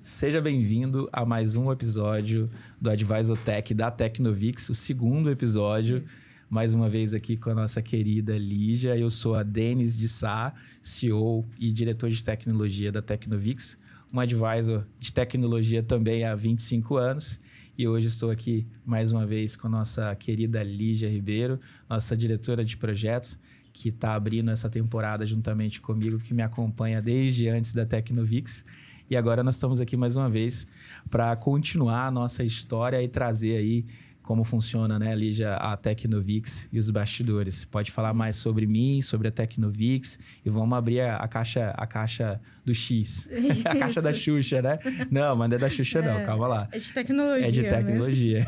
Seja bem-vindo a mais um episódio do Advisor Tech da Tecnovix, o segundo episódio, mais uma vez aqui com a nossa querida Lígia. Eu sou a Denis de Sá, CEO e diretor de tecnologia da Tecnovix, um advisor de tecnologia também há 25 anos. E hoje estou aqui mais uma vez com a nossa querida Lígia Ribeiro, nossa diretora de projetos, que está abrindo essa temporada juntamente comigo, que me acompanha desde antes da Tecnovix. E agora nós estamos aqui mais uma vez para continuar a nossa história e trazer aí como funciona, né, Lígia, a Tecnovix e os bastidores. Pode falar mais sobre mim, sobre a Tecnovix, e vamos abrir a caixa do X. A caixa da Xuxa, né? Não, mas não é da Xuxa não, calma lá. É de tecnologia. É de tecnologia.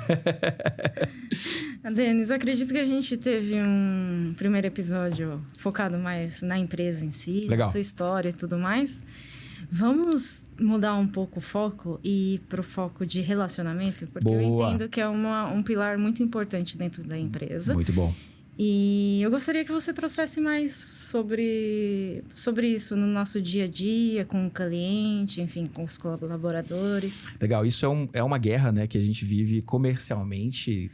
Denis, eu acredito que a gente teve um primeiro episódio focado mais na empresa em si, Legal. Na sua história e tudo mais. Vamos mudar um pouco o foco e ir para o foco de relacionamento? Porque Boa. Eu entendo que é um pilar muito importante dentro da empresa. Muito bom. E eu gostaria que você trouxesse mais sobre isso no nosso dia a dia, com o cliente, enfim, com os colaboradores. Legal, isso é uma guerra, né, que a gente vive comercialmente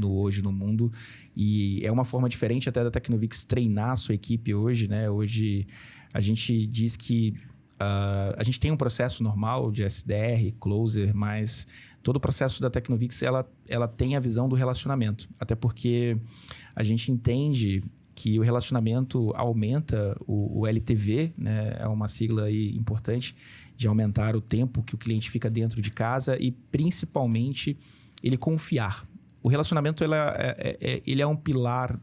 hoje no mundo. E é uma forma diferente até da Tecnovix treinar a sua equipe hoje, né? Hoje a gente diz que a gente tem um processo normal de SDR, closer, mas todo o processo da Tecnovix ela tem a visão do relacionamento. Até porque a gente entende que o relacionamento aumenta o LTV, né? É uma sigla aí importante de aumentar o tempo que o cliente fica dentro de casa e principalmente ele confiar. O relacionamento ele é um pilar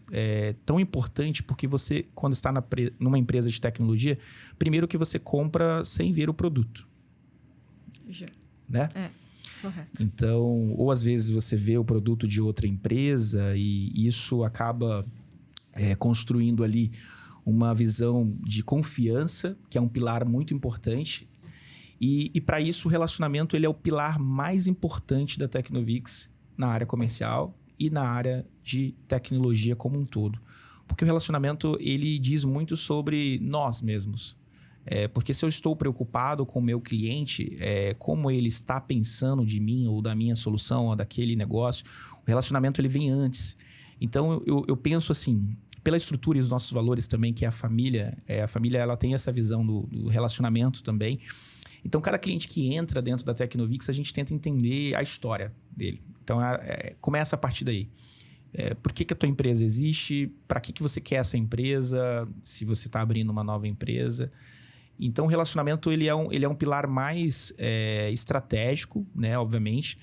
tão importante porque você, quando está numa empresa de tecnologia, primeiro que você compra sem ver o produto. Né? Correto. Então, ou às vezes você vê o produto de outra empresa e isso acaba construindo ali uma visão de confiança, que é um pilar muito importante. E para isso, o relacionamento ele é o pilar mais importante da Tecnovix na área comercial e na área de tecnologia como um todo. Porque o relacionamento, ele diz muito sobre nós mesmos. Porque se eu estou preocupado com o meu cliente, como ele está pensando de mim ou da minha solução ou daquele negócio, o relacionamento ele vem antes. Então, eu penso assim, pela estrutura e os nossos valores também, que é a família ela tem essa visão do relacionamento também. Então, cada cliente que entra dentro da Tecnovix, a gente tenta entender a história dele. Então, começa a partir daí. Por que a tua empresa existe? Para que você quer essa empresa? Se você está abrindo uma nova empresa. Então, o relacionamento ele é um pilar mais estratégico, né? Obviamente,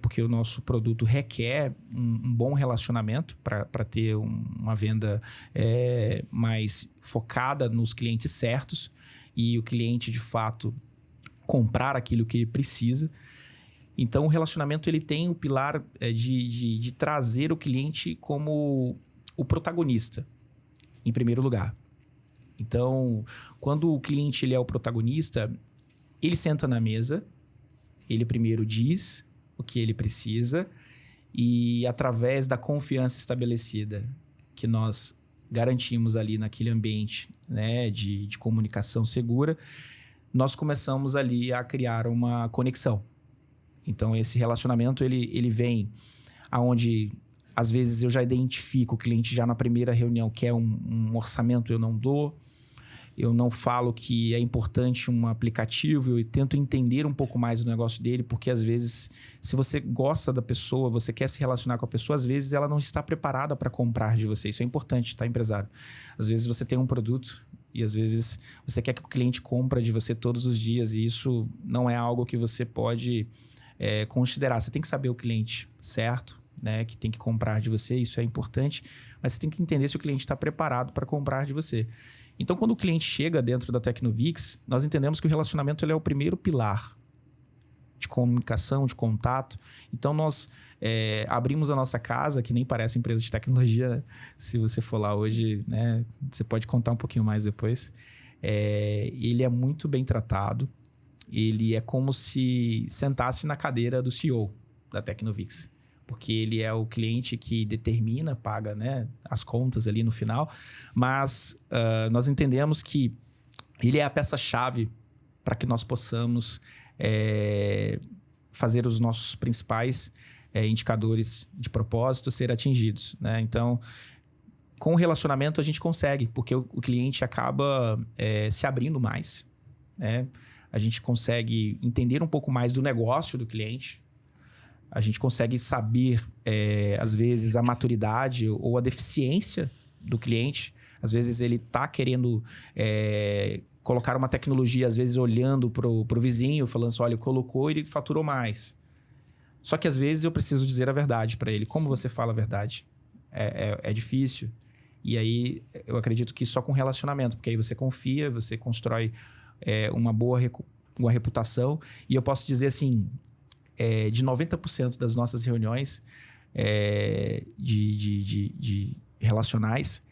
porque o nosso produto requer um bom relacionamento para ter uma venda mais focada nos clientes certos e o cliente, de fato, comprar aquilo que ele precisa. Então, o relacionamento ele tem o pilar de trazer o cliente como o protagonista, em primeiro lugar. Então, quando o cliente ele é o protagonista, ele senta na mesa, ele primeiro diz o que ele precisa e, através da confiança estabelecida que nós garantimos ali naquele ambiente, né, de comunicação segura, nós começamos ali a criar uma conexão. Então, esse relacionamento, ele vem aonde, às vezes, eu já identifico o cliente já na primeira reunião, quer um orçamento, eu não dou. Eu não falo que é importante um aplicativo, eu tento entender um pouco mais do negócio dele, porque, às vezes, se você gosta da pessoa, você quer se relacionar com a pessoa, às vezes ela não está preparada para comprar de você. Isso é importante, tá, empresário? Às vezes você tem um produto e, às vezes, você quer que o cliente compre de você todos os dias e isso não é algo que você pode considerar. Você tem que saber o cliente certo, né, que tem que comprar de você, isso é importante, mas você tem que entender se o cliente está preparado para comprar de você. Então, quando o cliente chega dentro da Tecnovix, nós entendemos que o relacionamento ele é o primeiro pilar de comunicação, de contato. Então, nós abrimos a nossa casa, que nem parece empresa de tecnologia, né? Se você for lá hoje, né, você pode contar um pouquinho mais depois. Ele é muito bem tratado. Ele é como se sentasse na cadeira do CEO da Tecnovix. porque ele é o cliente que determina, paga, né, as contas ali no final. Mas nós entendemos que ele é a peça-chave para que nós possamos fazer os nossos principais indicadores de propósito ser atingidos, né? Então, com o relacionamento a gente consegue, porque o cliente acaba se abrindo mais, né? A gente consegue entender um pouco mais do negócio do cliente. A gente consegue saber, às vezes, a maturidade ou a deficiência do cliente. Às vezes ele está querendo colocar uma tecnologia, às vezes olhando para o vizinho, falando assim, olha, colocou e ele faturou mais. Só que às vezes eu preciso dizer a verdade para ele. Como você fala a verdade? É difícil. E aí eu acredito que só com relacionamento, porque aí você confia, você constrói uma boa reputação. E eu posso dizer assim, de 90% das nossas reuniões de relacionais,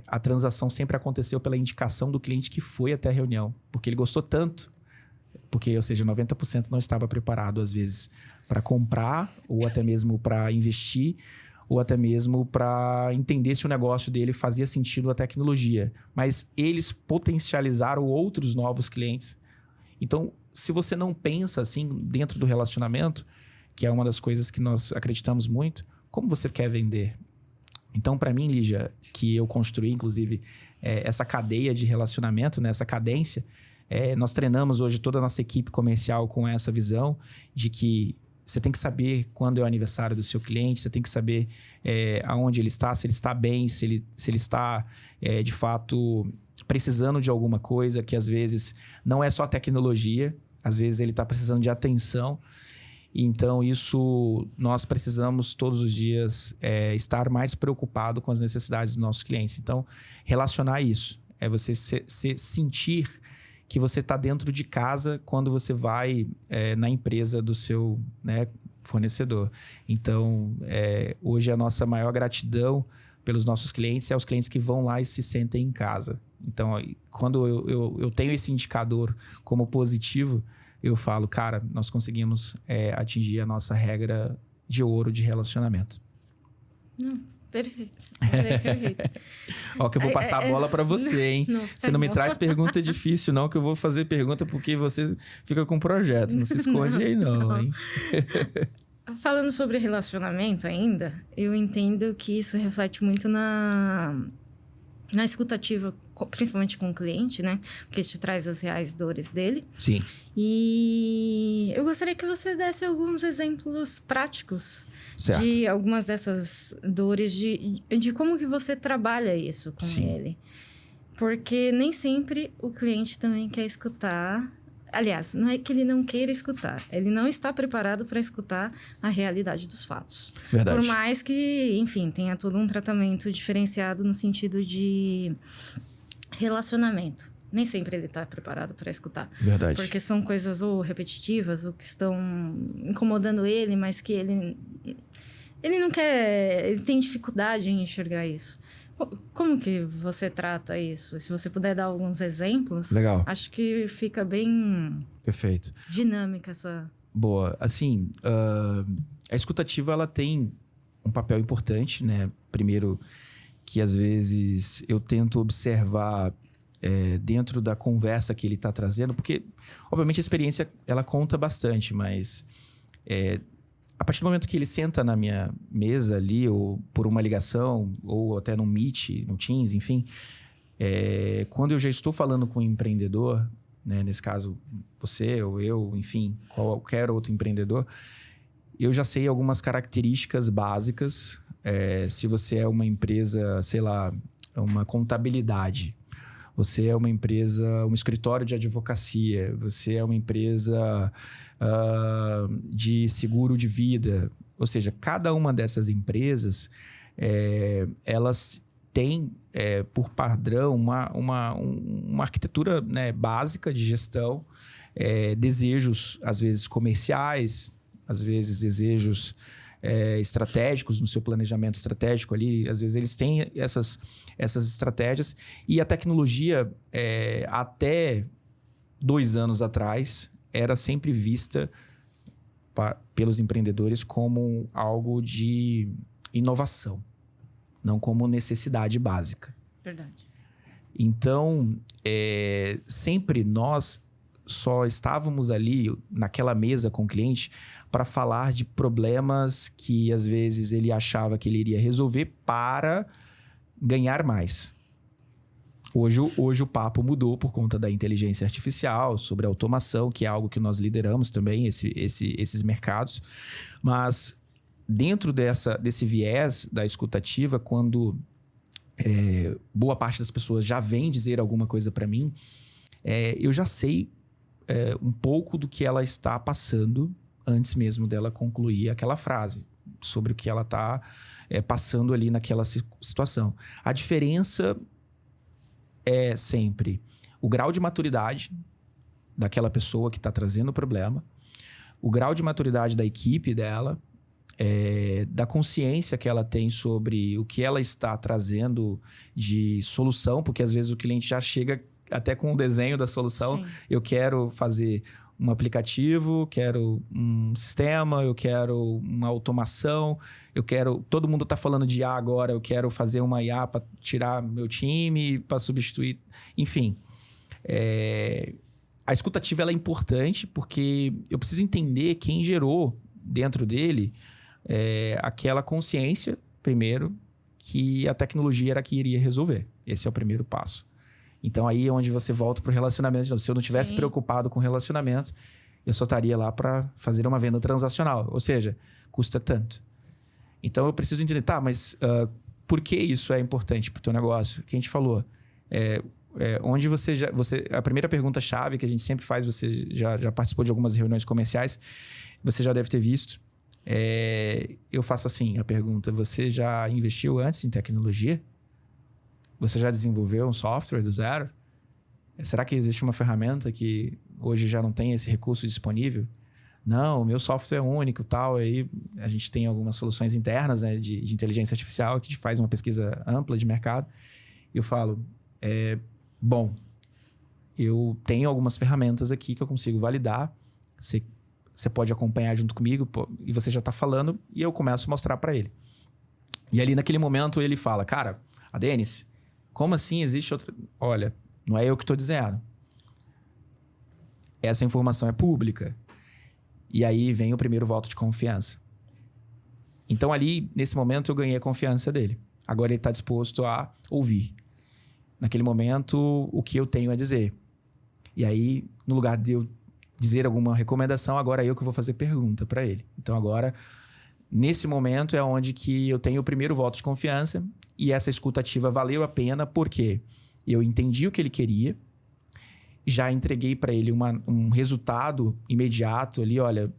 a transação sempre aconteceu pela indicação do cliente que foi até a reunião. Porque ele gostou tanto, porque, ou seja, 90% não estava preparado, às vezes, para comprar, ou até mesmo para investir, ou até mesmo para entender se o negócio dele fazia sentido a tecnologia. Mas eles potencializaram outros novos clientes. Então, se você não pensa assim dentro do relacionamento, que é uma das coisas que nós acreditamos muito, como você quer vender? Então, para mim, Lígia, que eu construí, inclusive, essa cadeia de relacionamento, né, essa cadência, nós treinamos hoje toda a nossa equipe comercial com essa visão de que você tem que saber quando é o aniversário do seu cliente, você tem que saber aonde ele está, se ele está bem, se ele está, de fato, precisando de alguma coisa, que às vezes não é só tecnologia, às vezes ele está precisando de atenção. Então, isso nós precisamos todos os dias estar mais preocupado com as necessidades dos nossos clientes. Então, relacionar isso, você sentir que você está dentro de casa quando você vai na empresa do seu, né, fornecedor. Então, hoje a nossa maior gratidão pelos nossos clientes é os clientes que vão lá e se sentem em casa. Então, quando eu tenho esse indicador como positivo, eu falo, cara, nós conseguimos atingir a nossa regra de ouro de relacionamento. Perfeito. Perfeito. Ó, que eu vou passar a bola para você, hein? Você não me traz pergunta difícil, não, que eu vou fazer pergunta porque você fica com projeto. Não se esconde aí, não, hein? Falando sobre relacionamento ainda, eu entendo que isso reflete muito na escutativa, principalmente com o cliente, né? Porque te traz as reais dores dele. Sim. E eu gostaria que você desse alguns exemplos práticos, certo, de algumas dessas dores, de como que você trabalha isso com Sim. ele. Porque nem sempre o cliente também quer escutar. Aliás, não é que ele não queira escutar. Ele não está preparado para escutar a realidade dos fatos. Verdade. Por mais que, enfim, tenha todo um tratamento diferenciado no sentido de relacionamento. Nem sempre ele está preparado para escutar. Verdade. Porque são coisas ou repetitivas, ou que estão incomodando ele, mas que ele não quer... Ele tem dificuldade em enxergar isso. Como que você trata isso? Se você puder dar alguns exemplos. Legal. Acho que fica bem... Perfeito. Dinâmica essa... Boa. Assim, a escutativa, ela tem um papel importante, né? Primeiro, que às vezes eu tento observar dentro da conversa que ele está trazendo, porque, obviamente, a experiência, ela conta bastante, mas... a partir do momento que ele senta na minha mesa ali, ou por uma ligação, ou até no Meet, no Teams, enfim, quando eu já estou falando com um empreendedor, né, nesse caso você ou eu, enfim, qualquer outro empreendedor, eu já sei algumas características básicas. Se você é uma empresa, sei lá, uma contabilidade, você é uma empresa, um escritório de advocacia, você é uma empresa de seguro de vida. Ou seja, cada uma dessas empresas, elas têm, por padrão, uma arquitetura, né, básica de gestão, desejos, às vezes, comerciais, às vezes desejos estratégicos no seu planejamento estratégico ali. Às vezes eles têm essas estratégias, e a tecnologia até 2 anos atrás era sempre vista pelos empreendedores como algo de inovação, não como necessidade básica. Verdade. Então, sempre nós só estávamos ali naquela mesa com o cliente para falar de problemas que às vezes ele achava que ele iria resolver para ganhar mais. Hoje o papo mudou por conta da inteligência artificial, sobre automação, que é algo que nós lideramos também, esses mercados. Mas dentro desse viés da escutativa, quando boa parte das pessoas já vem dizer alguma coisa para mim, eu já sei um pouco do que ela está passando antes mesmo dela concluir aquela frase, sobre o que ela está passando ali naquela situação. A diferença é sempre o grau de maturidade daquela pessoa que está trazendo o problema, o grau de maturidade da equipe dela, da consciência que ela tem sobre o que ela está trazendo de solução, porque às vezes o cliente já chega até com o desenho da solução. Sim. Eu quero fazer um aplicativo, quero um sistema, eu quero uma automação, todo mundo está falando de IA agora, eu quero fazer uma IA para tirar meu time, para substituir, enfim. A escutativa ela é importante porque eu preciso entender quem gerou dentro dele aquela consciência, primeiro, que a tecnologia era que iria resolver. Esse é o primeiro passo. Então, aí é onde você volta para o relacionamento. Se eu não tivesse preocupado com relacionamentos, eu só estaria lá para fazer uma venda transacional. Ou seja, custa tanto. Então, eu preciso entender, mas por que isso é importante para o teu negócio? Que a gente falou. Onde a primeira pergunta-chave que a gente sempre faz, você já participou de algumas reuniões comerciais, você já deve ter visto. Eu faço assim a pergunta: você já investiu antes em tecnologia? Você já desenvolveu um software do zero? Será que existe uma ferramenta que hoje já não tem esse recurso disponível? Não, o meu software é único, tal. Aí a gente tem algumas soluções internas, né, de inteligência artificial, que faz uma pesquisa ampla de mercado. E eu falo, bom, eu tenho algumas ferramentas aqui que eu consigo validar. Você pode acompanhar junto comigo e você já está falando, e eu começo a mostrar para ele. E ali naquele momento ele fala, cara, a Denis, como assim existe outra... Olha, não é eu que estou dizendo. Essa informação é pública. E aí vem o primeiro voto de confiança. Então ali, nesse momento, eu ganhei a confiança dele. Agora ele está disposto a ouvir. Naquele momento, o que eu tenho a dizer. E aí, no lugar de eu dizer alguma recomendação, agora eu que vou fazer pergunta para ele. Então agora, nesse momento, é onde que eu tenho o primeiro voto de confiança. E essa escutativa valeu a pena porque eu entendi o que ele queria, já entreguei para ele um resultado imediato ali, olha,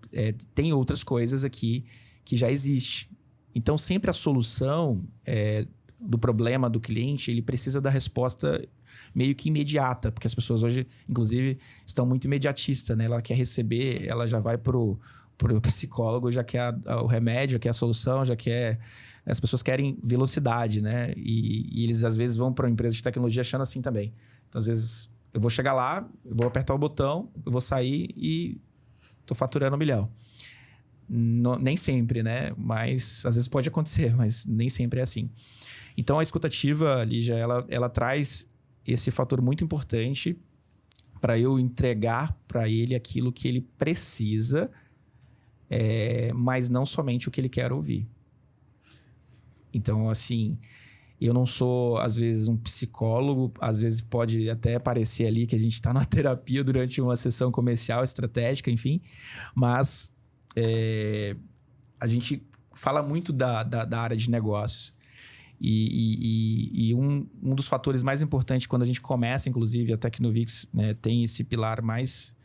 tem outras coisas aqui que já existe. Então, sempre a solução do problema do cliente, ele precisa da resposta meio que imediata, porque as pessoas hoje, inclusive, estão muito imediatistas, né? Ela quer receber, ela já vai pro psicólogo, já quer o remédio, já quer a solução, já quer... As pessoas querem velocidade, né? E eles, às vezes, vão para uma empresa de tecnologia achando assim também. Então, às vezes, eu vou chegar lá, eu vou apertar o botão, eu vou sair e tô faturando 1 milhão. Nem sempre, né? Mas, às vezes, pode acontecer, mas nem sempre é assim. Então, a escutativa, Lígia, ela traz esse fator muito importante para eu entregar para ele aquilo que ele precisa, mas não somente o que ele quer ouvir. Então, assim, eu não sou, às vezes, um psicólogo. Às vezes pode até parecer ali que a gente está na terapia durante uma sessão comercial, estratégica, enfim. Mas a gente fala muito da área de negócios. E um dos fatores mais importantes quando a gente começa, inclusive, a Tecnovix, né, tem esse pilar mais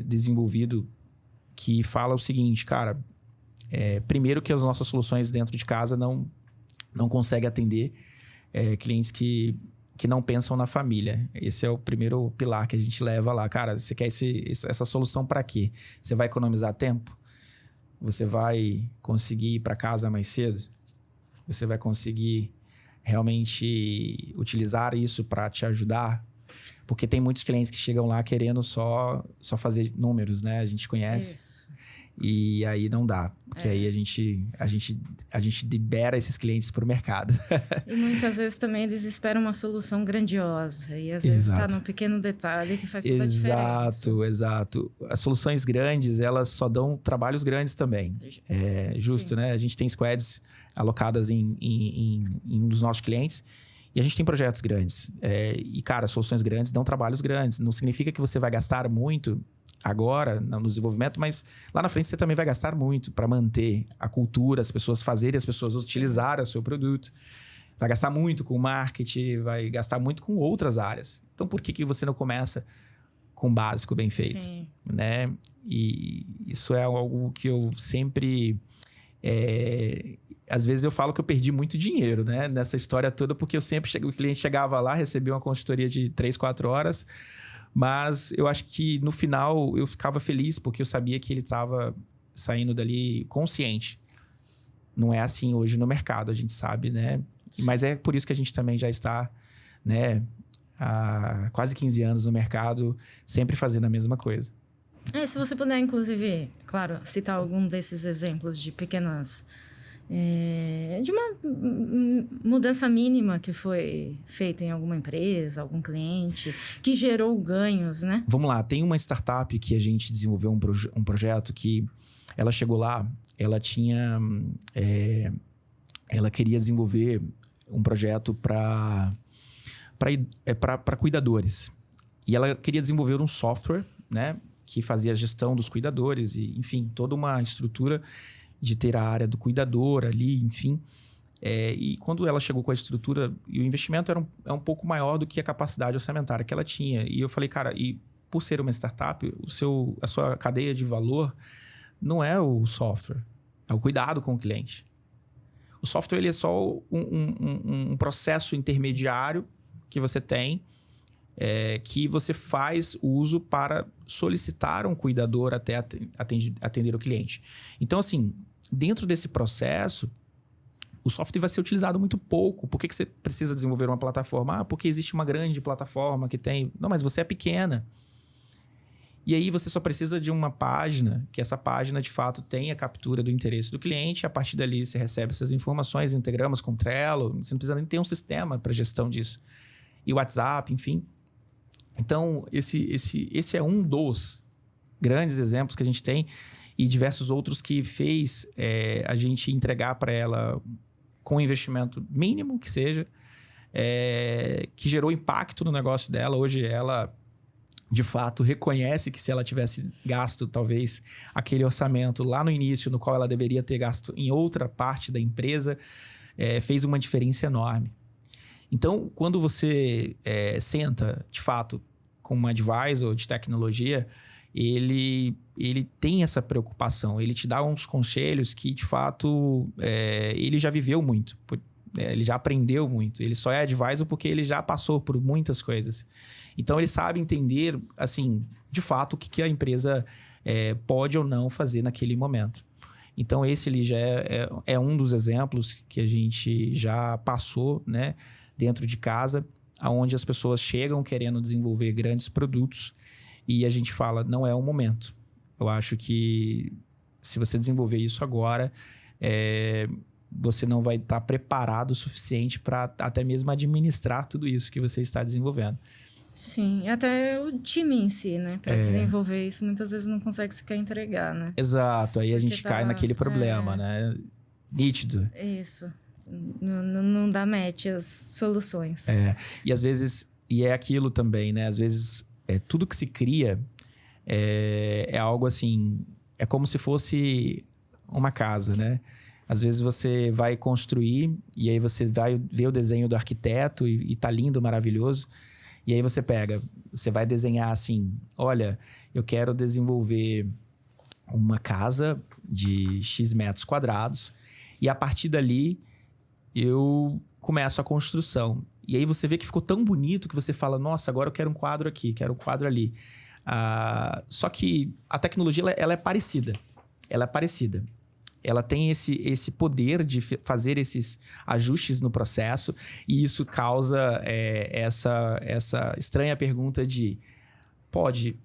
desenvolvido que fala o seguinte, cara... primeiro que as nossas soluções dentro de casa não conseguem atender clientes que não pensam na família. Esse é o primeiro pilar que a gente leva lá. Cara, você quer essa solução para quê? Você vai economizar tempo? Você vai conseguir ir para casa mais cedo? Você vai conseguir realmente utilizar isso para te ajudar? Porque tem muitos clientes que chegam lá querendo só fazer números, né? A gente conhece. Isso. E aí não dá. Porque aí a gente libera esses clientes para o mercado. E muitas vezes também eles esperam uma solução grandiosa. E às vezes está num pequeno detalhe que faz toda a diferença. Exato. As soluções grandes, elas só dão trabalhos grandes também. É justo, né? A gente tem squads alocadas em um dos nossos clientes. E a gente tem projetos grandes. E, cara, soluções grandes dão trabalhos grandes. Não significa que você vai gastar muito agora no desenvolvimento, mas lá na frente você também vai gastar muito para manter a cultura, as pessoas fazerem, as pessoas utilizarem o seu produto. Vai gastar muito com marketing, vai gastar muito com outras áreas. Então, por que você não começa com o básico bem feito? Sim. Né? E isso é algo que eu sempre... Às vezes eu falo que eu perdi muito dinheiro, né? Nessa história toda, porque eu sempre... O cliente chegava lá, recebia uma consultoria de 3, 4 horas... Mas eu acho que no final eu ficava feliz porque eu sabia que ele estava saindo dali consciente. Não é assim hoje no mercado, a gente sabe, né? Mas é por isso que a gente também já está, né, há quase 15 anos no mercado, sempre fazendo a mesma coisa. Se você puder, inclusive, claro, citar algum desses exemplos de pequenas... de uma mudança mínima que foi feita em alguma empresa, algum cliente, que gerou ganhos, né? Vamos lá, tem uma startup que a gente desenvolveu um projeto que ela chegou lá, ela tinha... ela queria desenvolver um projeto para cuidadores. E ela queria desenvolver um software, né, que fazia a gestão dos cuidadores e, enfim, toda uma estrutura de ter a área do cuidador ali, enfim. E quando ela chegou com a estrutura, e o investimento era um pouco maior do que a capacidade orçamentária que ela tinha. E eu falei, cara, e por ser uma startup, a sua cadeia de valor não é o software, é o cuidado com o cliente. O software ele é só um processo intermediário que você tem, que você faz uso para solicitar um cuidador até atender o cliente. Então, assim, dentro desse processo, o software vai ser utilizado muito pouco. Por que você precisa desenvolver uma plataforma? Porque existe uma grande plataforma que tem... Não, mas você é pequena. E aí você só precisa de uma página, que essa página, de fato, tenha captura do interesse do cliente. A partir dali, você recebe essas informações, integramos com o Trello. Você não precisa nem ter um sistema para gestão disso. E o WhatsApp, enfim... Então, esse é um dos grandes exemplos que a gente tem e diversos outros que fez a gente entregar para ela com investimento mínimo que seja, que gerou impacto no negócio dela. Hoje ela, de fato, reconhece que se ela tivesse gasto, talvez, aquele orçamento lá no início, no qual ela deveria ter gasto em outra parte da empresa, fez uma diferença enorme. Então, quando você senta, de fato, com um advisor de tecnologia, ele tem essa preocupação. Ele te dá uns conselhos que, de fato, ele já viveu muito. Ele já aprendeu muito. Ele só é advisor porque ele já passou por muitas coisas. Então, ele sabe entender, assim, de fato, o que a empresa pode ou não fazer naquele momento. Então, esse ali já é um dos exemplos que a gente já passou, né, dentro de casa, onde as pessoas chegam querendo desenvolver grandes produtos e a gente fala, não é o momento. Eu acho que se você desenvolver isso agora, você não vai estar preparado o suficiente para até mesmo administrar tudo isso que você está desenvolvendo. Sim, até o time em si, né? Para desenvolver isso, muitas vezes não consegue sequer entregar, né? Exato, aí a gente cai naquele problema, né? Nítido. Isso. Não dá match as soluções. E às vezes, e é aquilo também, né? Às vezes, tudo que se cria é algo assim, é como se fosse uma casa, né? Às vezes você vai construir e aí você vai ver o desenho do arquiteto e tá lindo, maravilhoso. E aí você vai desenhar assim, olha, eu quero desenvolver uma casa de X metros quadrados e a partir dali eu começo a construção. E aí você vê que ficou tão bonito que você fala, nossa, agora eu quero um quadro aqui, quero um quadro ali. Só que a tecnologia, ela é parecida. Ela é parecida. Ela tem esse poder de fazer esses ajustes no processo e isso causa essa estranha pergunta de... Pode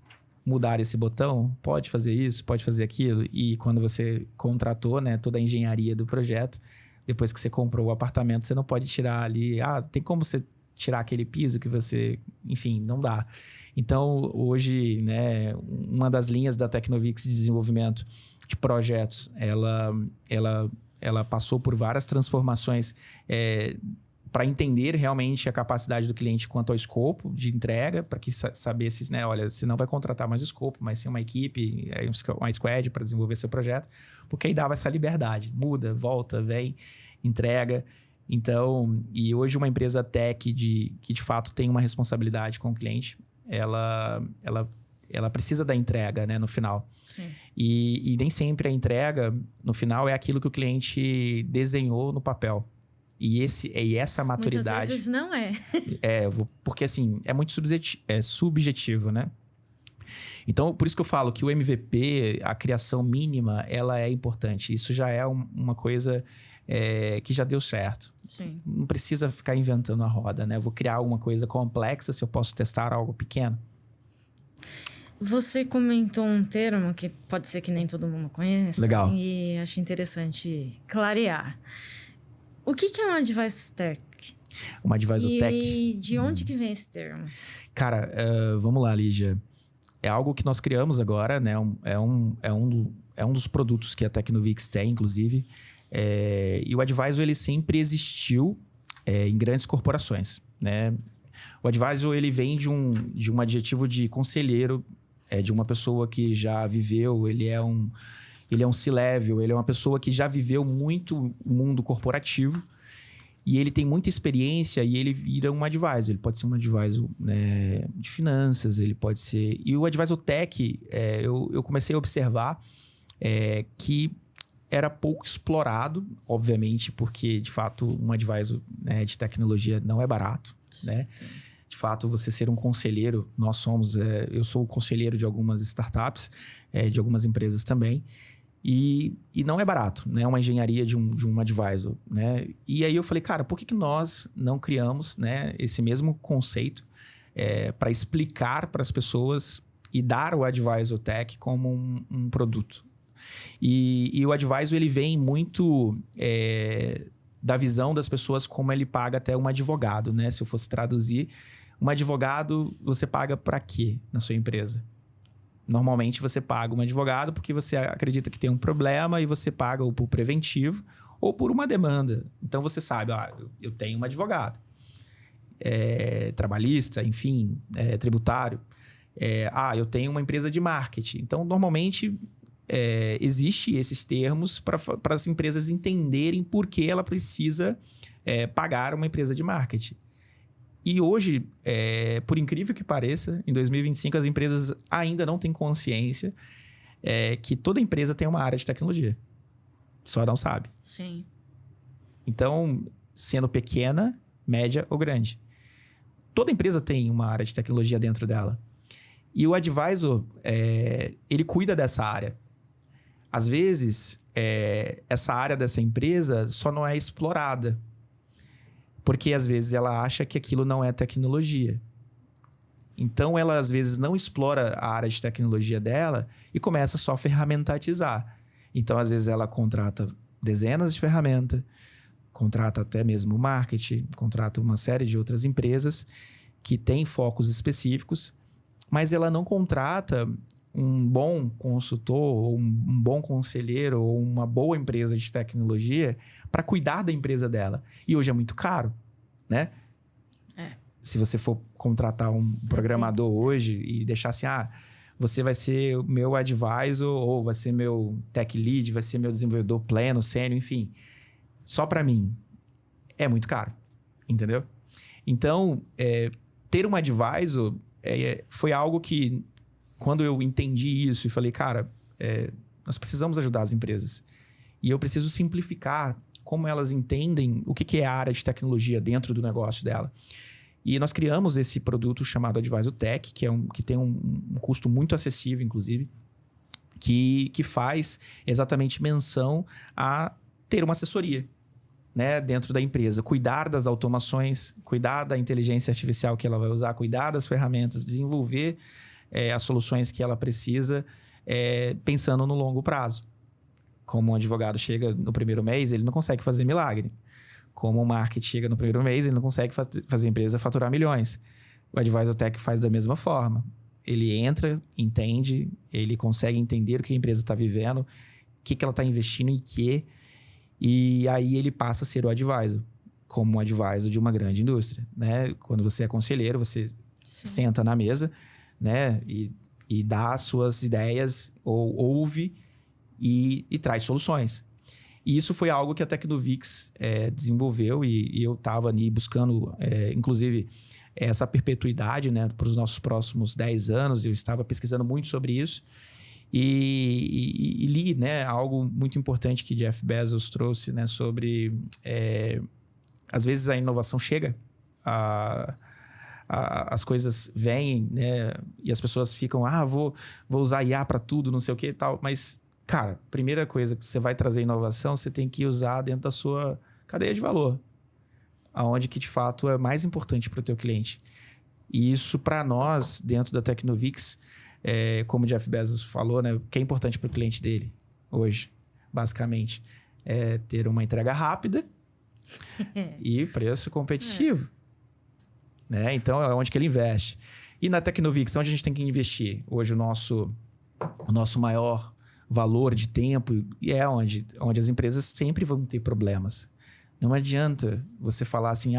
mudar esse botão? Pode fazer isso, pode fazer aquilo. E quando você contratou, né, toda a engenharia do projeto, depois que você comprou o apartamento, você não pode tirar ali... tem como você tirar aquele piso que você... Enfim, não dá. Então, hoje, né, uma das linhas da Tecnovix de desenvolvimento de projetos, ela passou por várias transformações para entender realmente a capacidade do cliente quanto ao escopo de entrega, para que saber se, né, olha, você não vai contratar mais o escopo, mas sim uma equipe, uma squad para desenvolver seu projeto, porque aí dava essa liberdade, muda, volta, vem, entrega. Então, e hoje uma empresa tech que de fato tem uma responsabilidade com o cliente, ela precisa da entrega, né, no final. Sim. E nem sempre a entrega, no final, é aquilo que o cliente desenhou no papel. E essa maturidade... Muitas vezes não é. Porque assim, é muito subjetivo, né? Então, por isso que eu falo que o MVP, a criação mínima, ela é importante. Isso já é uma coisa que já deu certo. Sim. Não precisa ficar inventando a roda, né? Eu vou criar alguma coisa complexa se eu posso testar algo pequeno. Você comentou um termo que pode ser que nem todo mundo conheça. Legal. E acho interessante clarear. O que é um Advisor Tech? Uma Advisor Tech? E de onde que vem esse termo? Cara, vamos lá, Lígia. É algo que nós criamos agora, né? É um dos produtos que a Tecnovix tem, inclusive. E o Advisor, ele sempre existiu em grandes corporações, né? O Advisor, ele vem de um adjetivo de conselheiro, de uma pessoa que já viveu, ele é um C-level, ele é uma pessoa que já viveu muito o mundo corporativo e ele tem muita experiência e ele vira um advisor. Ele pode ser um advisor, né, de finanças, ele pode ser... E o Advisor Tech, eu comecei a observar que era pouco explorado, obviamente, porque, de fato, um advisor, né, de tecnologia não é barato, né? Sim. De fato, você ser um conselheiro, eu sou o conselheiro de algumas startups, de algumas empresas também, e não é barato, né? Uma engenharia de um advisor, né? E aí eu falei, cara, por que nós não criamos, né, esse mesmo conceito para explicar para as pessoas e dar o Advisor Tech como um produto? E o Advisor, ele vem muito da visão das pessoas como ele paga até um advogado, né? Se eu fosse traduzir, um advogado, você paga para quê na sua empresa? Normalmente você paga um advogado porque você acredita que tem um problema e você paga ou por preventivo ou por uma demanda. Então você sabe, eu tenho um advogado. Trabalhista, enfim, tributário. Eu tenho uma empresa de marketing. Então, normalmente, existe esses termos para as empresas entenderem por que ela precisa pagar uma empresa de marketing. E hoje, por incrível que pareça, em 2025, as empresas ainda não têm consciência que toda empresa tem uma área de tecnologia. Só não sabe. Sim. Então, sendo pequena, média ou grande. Toda empresa tem uma área de tecnologia dentro dela. E o Advisor, ele cuida dessa área. Às vezes, essa área dessa empresa só não é explorada. Porque, às vezes, ela acha que aquilo não é tecnologia. Então, ela, às vezes, não explora a área de tecnologia dela e começa só a ferramentatizar. Então, às vezes, ela contrata dezenas de ferramentas, contrata até mesmo marketing, contrata uma série de outras empresas que têm focos específicos, mas ela não contrata um bom consultor, ou um bom conselheiro, ou uma boa empresa de tecnologia para cuidar da empresa dela. E hoje é muito caro, né? Se você for contratar um programador hoje e deixar assim, você vai ser o meu advisor, ou vai ser meu tech lead, vai ser meu desenvolvedor pleno, sênior, enfim. Só para mim. É muito caro, entendeu? Então, ter um advisor foi algo que, quando eu entendi isso e falei, cara, nós precisamos ajudar as empresas. E eu preciso simplificar como elas entendem o que é a área de tecnologia dentro do negócio dela. E nós criamos esse produto chamado Advisor Tech, que tem um custo muito acessível, inclusive, que faz exatamente menção a ter uma assessoria, né, dentro da empresa. Cuidar das automações, cuidar da inteligência artificial que ela vai usar, cuidar das ferramentas, desenvolver as soluções que ela precisa, pensando no longo prazo. Como um advogado chega no primeiro mês, ele não consegue fazer milagre. Como o marketing chega no primeiro mês, ele não consegue fazer a empresa faturar milhões. O Advisor Tech faz da mesma forma. Ele entra, entende, ele consegue entender o que a empresa está vivendo, o que ela está investindo em quê, e aí ele passa a ser o advisor, como um advisor de uma grande indústria, né? Quando você é conselheiro, você senta na mesa, né? E dá as suas ideias, ou ouve e traz soluções. E isso foi algo que a Tecnovix desenvolveu, e eu estava ali buscando, inclusive, essa perpetuidade, né, para os nossos próximos 10 anos. Eu estava pesquisando muito sobre isso e li, né, algo muito importante que Jeff Bezos trouxe, né, sobre às vezes a inovação chega, as coisas vêm, né, e as pessoas ficam, vou usar IA para tudo, não sei o que e tal, mas, cara, primeira coisa que você vai trazer inovação, você tem que usar dentro da sua cadeia de valor, aonde que de fato é mais importante para o teu cliente. E isso para nós, dentro da Tecnovix, como o Jeff Bezos falou, né, o que é importante para o cliente dele hoje, basicamente, é ter uma entrega rápida e preço competitivo. Né? Então, é onde que ele investe. E na Tecnovix, onde a gente tem que investir? Hoje, o nosso maior valor de tempo é onde as empresas sempre vão ter problemas. Não adianta você falar assim,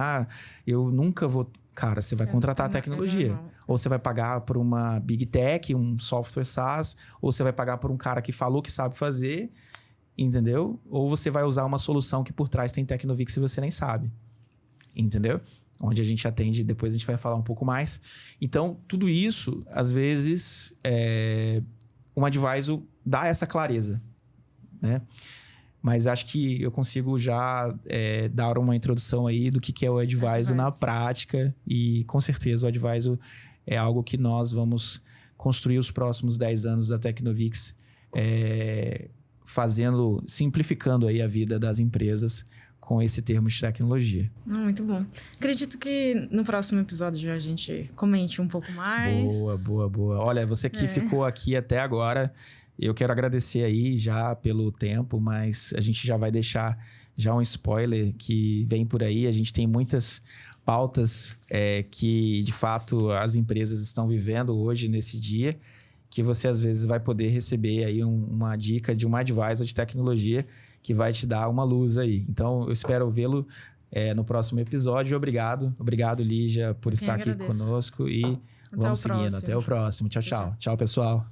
eu nunca vou... Cara, você vai contratar a tecnologia. Ou você vai pagar por uma Big Tech, um software SaaS, ou você vai pagar por um cara que falou que sabe fazer, entendeu? Ou você vai usar uma solução que por trás tem Tecnovix e você nem sabe, entendeu? Onde a gente atende, depois a gente vai falar um pouco mais. Então, tudo isso, às vezes, um advisor dá essa clareza, né? Mas acho que eu consigo já dar uma introdução aí do que é o advisor na prática. E, com certeza, o advisor é algo que nós vamos construir os próximos 10 anos da Tecnovix, simplificando aí a vida das empresas com esse termo de tecnologia. Muito bom. Acredito que no próximo episódio a gente comente um pouco mais. Boa. Olha, você que ficou aqui até agora... Eu quero agradecer aí já pelo tempo, mas a gente já vai deixar já um spoiler que vem por aí. A gente tem muitas pautas que, de fato, as empresas estão vivendo hoje, nesse dia, que você, às vezes, vai poder receber aí uma dica de um advisor de tecnologia que vai te dar uma luz aí. Então, eu espero vê-lo no próximo episódio. Obrigado, Lígia, por estar aqui conosco e vamos seguindo. Até o próximo. Tchau, pessoal.